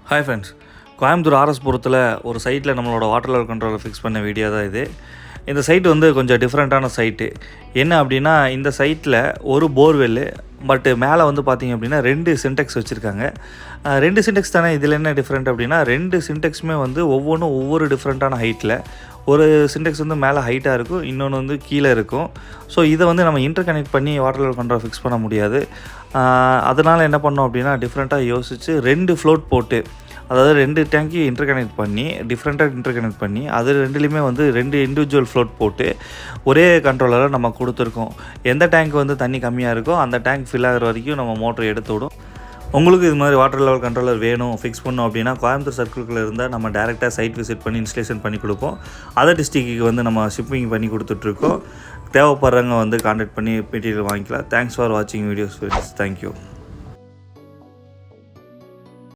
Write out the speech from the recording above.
Hi friends, Coimbatore ஆர்எஸ்புரத்தில் ஒரு சைட்டில் நம்மளோட வாட்டர் லெவல் கண்ட்ரோலை ஃபிக்ஸ் பண்ண வீடியோ தான் இது. இந்த சைட்டு வந்து கொஞ்சம் டிஃப்ரெண்ட்டான சைட்டு. என்ன அப்படின்னா, இந்த சைட்டில் ஒரு போர்வெல்லு, பட்டு மேலே வந்து பார்த்திங்க அப்படின்னா 2 சின்டெக்ஸ் வச்சுருக்காங்க. 2 சின்டெக்ஸ் தானே, இதில் என்ன டிஃப்ரெண்ட் அப்படின்னா 2 சின்டெக்ஸுமே வந்து ஒவ்வொன்றும் ஒவ்வொரு டிஃப்ரெண்ட்டான ஹைட்டில். ஒரு சின்டெக்ஸ் வந்து மேலே ஹைட்டாக இருக்கும், இன்னொன்று வந்து கீழே இருக்கும். ஸோ இதை வந்து நம்ம இன்டர் கனெக்ட் பண்ணி வாட்டர் லெவல் கண்ட்ரோல் ஃபிக்ஸ் பண்ண முடியாது. அதனால் என்ன பண்ணோம் அப்படின்னா, டிஃப்ரெண்ட்டாக யோசித்து 2 ஃப்ளோட் போட்டு, அதாவது 2 டேங்க்கையும் இன்டர் கனெக்ட் பண்ணி, டிஃப்ரெண்ட்டாக இன்டர் கனெக்ட் பண்ணி, அது 2லேயுமே வந்து 2 இண்டிவிஜுவல் ஃப்ளோட் போட்டு ஒரே கண்ட்ரோலரை நம்ம கொடுத்துருக்கோம். எந்த டேங்க் வந்து தண்ணி கம்மியாக இருக்கோ அந்த டேங்க் ஃபில் ஆகிற வரைக்கும் நம்ம மோட்டர் எடுத்து விடும். உங்களுக்கு இது மாதிரி வாட்டர் லெவல் கண்ட்ரோலர் வேணும், ஃபிக்ஸ் பண்ணணும் அப்படின்னா கோயம்புத்தூர் சர்க்கிள்குள்ளே இருந்தால் நம்ம டேரெக்டாக சைட் விசிட் பண்ணி இன்ஸ்டலேஷன் பண்ணி கொடுப்போம். அதர் டிஸ்ட்ரிக்ட்டுக்கு வந்து நம்ம ஷிப்பிங் பண்ணி கொடுத்துட்ருக்கோம். தேவைப்படுறவங்க வந்து கான்டாக்ட் பண்ணி மெட்டீரியல் வாங்கிக்கலாம். தேங்க்ஸ் ஃபார் வாட்சிங் வீடியோஸ் ஃப்ரெண்ட்ஸ். தேங்க்யூ.